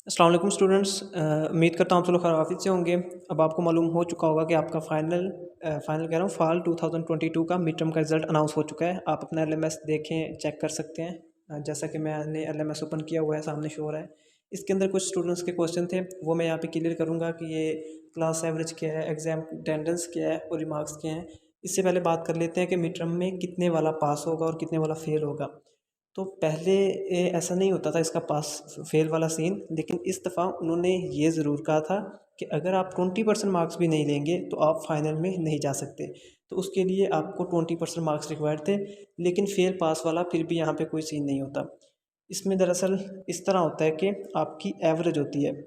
अस्सलाम वालेकुम स्टूडेंट्स। उम्मीद करता हूँ आप सब लोग खैर से होंगे। अब आपको मालूम हो चुका होगा कि आपका फाइनल कह रहा हूँ फाल 2022 का मिड टर्म का रिज़ल्ट अनाउंस हो चुका है। आप अपना एलएमएस देखें, चेक कर सकते हैं। जैसा कि मैंने एलएमएस ओपन किया हुआ है, सामने शो हो रहा है। इसके अंदर कुछ स्टूडेंट्स के क्वेश्चन थे, वो मैं यहाँ पे क्लियर करूँगा कि ये क्लास एवरेज क्या है, एग्ज़ाम अटेंडेंस क्या है और रिमार्क्स क्या हैं। इससे पहले बात कर लेते हैं कि मिड टर्म में कितने वाला पास होगा और कितने वाला फेल होगा। तो पहले ऐसा नहीं होता था इसका पास फेल वाला सीन, लेकिन इस दफ़ा उन्होंने ये ज़रूर कहा था कि अगर आप 20% मार्क्स भी नहीं लेंगे तो आप फाइनल में नहीं जा सकते। तो उसके लिए आपको 20% मार्क्स रिक्वायर्ड थे, लेकिन फेल पास वाला फिर भी यहाँ पे कोई सीन नहीं होता। इसमें दरअसल इस तरह होता है कि आपकी एवरेज होती है,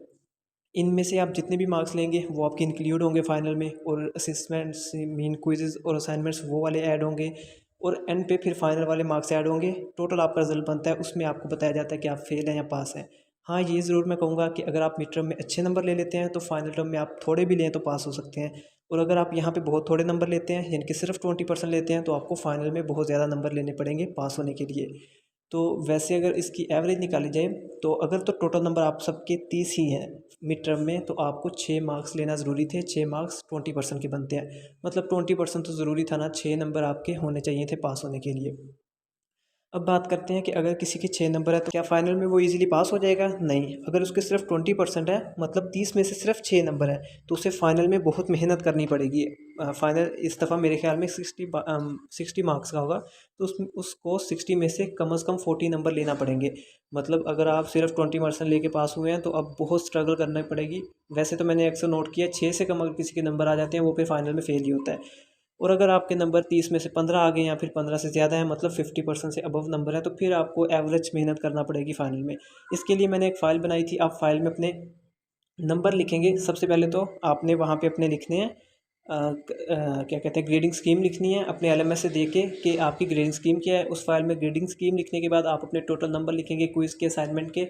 इनमें से आप जितने भी मार्क्स लेंगे वो आपके इंक्लूड होंगे फाइनल में, और असेसमेंट्स, मीन क्विज़ेस और असाइनमेंट्स वो वाले ऐड होंगे, और एंड पे फिर फाइनल वाले मार्क्स ऐड होंगे। टोटल आपका रिजल्ट बनता है, उसमें आपको बताया जाता है कि आप फेल हैं या पास हैं। हाँ, ये ज़रूर मैं कहूँगा कि अगर आप मिड टर्म में अच्छे नंबर ले लेते हैं तो फाइनल टर्म में आप थोड़े भी लें तो पास हो सकते हैं, और अगर आप यहाँ पे बहुत थोड़े नंबर लेते हैं यानी कि सिर्फ 20% लेते हैं तो आपको फाइनल में बहुत ज़्यादा नंबर लेने पड़ेंगे पास होने के लिए। तो वैसे अगर इसकी एवरेज निकाली जाए तो अगर तो टोटल नंबर आप सबके 30 ही हैं मिड टर्म में, तो आपको 6 मार्क्स लेना ज़रूरी थे। 6 मार्क्स 20% के बनते हैं, मतलब 20% तो ज़रूरी था ना, 6 नंबर आपके होने चाहिए थे पास होने के लिए। अब बात करते हैं कि अगर किसी के 6 नंबर है तो क्या फ़ाइनल में वो इजीली पास हो जाएगा? नहीं। अगर उसके सिर्फ 20% है, मतलब 30 में से सिर्फ 6 नंबर है, तो उसे फ़ाइनल में बहुत मेहनत करनी पड़ेगी। फ़ाइनल इस दफ़ा मेरे ख्याल में 60 मार्क्स का होगा, तो उसको 60 में से कम 40 नंबर लेना पड़ेंगे। मतलब अगर आप सिर्फ 20% लेके पास हुए हैं तो अब बहुत स्ट्रगल करनी पड़ेगी। वैसे तो मैंने अक्सर नोट किया 6 से कम अगर किसी के नंबर आ जाते हैं वो फिर फाइनल में फ़ेल ही होता है। और अगर आपके नंबर 30 में से 15 आ गए या फिर 15 से ज़्यादा है, मतलब 50% से अबव नंबर है, तो फिर आपको एवरेज मेहनत करना पड़ेगी फाइनल में। इसके लिए मैंने एक फ़ाइल बनाई थी। आप फाइल में अपने नंबर लिखेंगे। सबसे पहले तो आपने वहाँ पे अपने लिखने हैं क्या कहते हैं, ग्रेडिंग स्कीम लिखनी है अपने एलएमएस से देके कि आपकी ग्रेडिंग स्कीम क्या है। उस फाइल में ग्रेडिंग स्कीम लिखने के बाद आप अपने टोटल नंबर लिखेंगे, क्विज़ के, असाइनमेंट के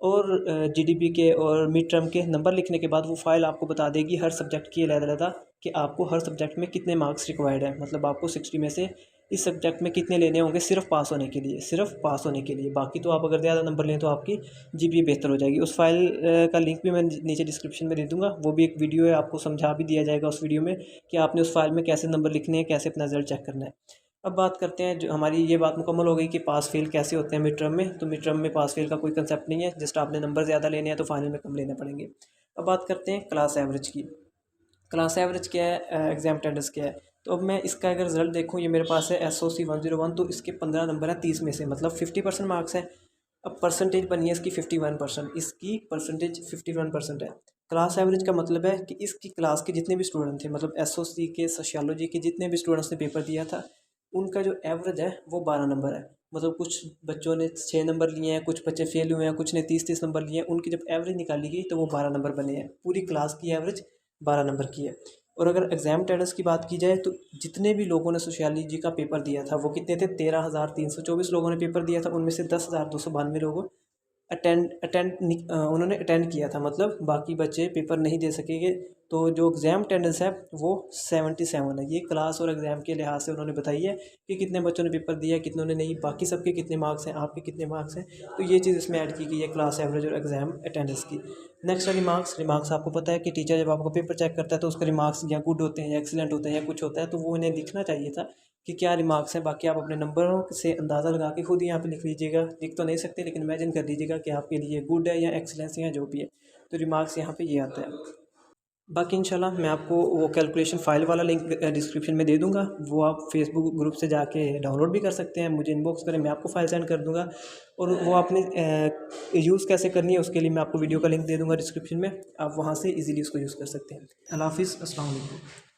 और जीडीपी के और मिड टर्म के नंबर लिखने के बाद वो फाइल आपको बता देगी हर सब्जेक्ट की अलग-अलग कि आपको हर सब्जेक्ट में कितने मार्क्स रिक्वायर्ड है। मतलब आपको 60 में से इस सब्जेक्ट में कितने लेने होंगे सिर्फ पास होने के लिए, सिर्फ पास होने के लिए। बाकी तो आप अगर ज़्यादा नंबर लें तो आपकी जीपीए बेहतर हो जाएगी। उस फाइल का लिंक भी मैं नीचे डिस्क्रिप्शन में दे दूँगा। वो भी एक वीडियो है, आपको समझा भी दिया जाएगा उस वीडियो में कि आपने उस फाइल में कैसे नंबर लिखने हैं, कैसे अपना रिजल्ट चेक करना है। अब बात करते हैं, जो हमारी ये बात मुकम्मल हो गई कि पास फेल कैसे होते हैं मिड टर्म में। तो मिड टर्म में पास फेल का कोई कंसेप्ट नहीं है, जस्ट आपने नंबर ज़्यादा लेने हैं तो फाइनल में कम लेने पड़ेंगे। अब बात करते हैं क्लास एवरेज की। क्लास एवरेज क्या है, एग्ज़ाम अटेंडेंस क्या है। तो अब मैं इसका अगर रिज़ल्ट देखूँ, ये मेरे पास है SOC 101, तो इसके 15 नंबर हैं 30 में से, मतलब 50% मार्क्स हैं। अब परसेंटेज बनी है इसकी 51%, इसकी परसेंटेज 51% है। क्लास एवरेज का मतलब है कि इसकी क्लास के जितने भी स्टूडेंट थे, मतलब SOC के, सोशियोलॉजी के जितने भी स्टूडेंट्स ने पेपर दिया था, उनका जो एवरेज है वो 12 नंबर है। मतलब कुछ बच्चों ने 6 नंबर लिए हैं, कुछ बच्चे फेल हुए हैं, कुछ ने 30-30 नंबर लिए हैं। उनकी जब एवरेज निकाली गई तो वो 12 नंबर बने हैं। पूरी क्लास की एवरेज 12 नंबर की है। और अगर एग्ज़ाम अटेंडेंस की बात की जाए तो जितने भी लोगों ने सोशियोलॉजी का पेपर दिया था वो कितने थे, 13,324 लोगों ने पेपर दिया था। उनमें से 10,292 लोगों उन्होंने अटेंड किया था, मतलब बाकी बच्चे पेपर नहीं दे सकेंगे। तो जो एग्ज़ाम अटेंडेंस है वो 77 है। ये क्लास और एग्ज़ाम के लिहाज से उन्होंने बताई है कि कितने बच्चों ने पेपर दिया, कितनों ने नहीं, बाकी सबके कितने मार्क्स हैं, आपके कितने मार्क्स हैं। तो ये चीज़ इसमें ऐड की गई है क्लास एवरेज और एग्ज़ाम अटेंडेंस की। नेक्स्ट है रिमार्क्स। रिमार्क्स आपको पता है कि टीचर जब आपका पेपर चेक करता है तो उसके रिमार्क्स या गुड होते हैं या एक्सीलेंट होते हैं या कुछ होता है, तो वो इन्हें लिखना चाहिए था कि क्या रिमार्क्स हैं। बाकी आप अपने नंबरों से अंदाज़ा लगा के खुद ही यहाँ पे लिख लीजिएगा। लिख तो नहीं सकते लेकिन इमेजिन कर लीजिएगा कि आपके लिए गुड है या एक्सीलेंस या जो भी है। तो रिमार्क्स यहाँ पे ये आता है। बाकी इंशाल्लाह मैं आपको वो कैलकुलेशन फ़ाइल वाला लिंक डिस्क्रिप्शन में दे दूँगा। वो आप फेसबुक ग्रुप से जाके डाउनलोड भी कर सकते हैं। मुझे इनबॉक्स करें, मैं आपको फ़ाइल सेंड कर दूँगा। और वो आपने यूज़ कैसे करनी है उसके लिए मैं आपको वीडियो का लिंक दे दूँगा डिस्क्रिप्शन में। आप वहाँ से ईज़िली उसको यूज़ कर सकते हैं। अल्लाह हाफ़िज़, अस्सलाम वालेकुम।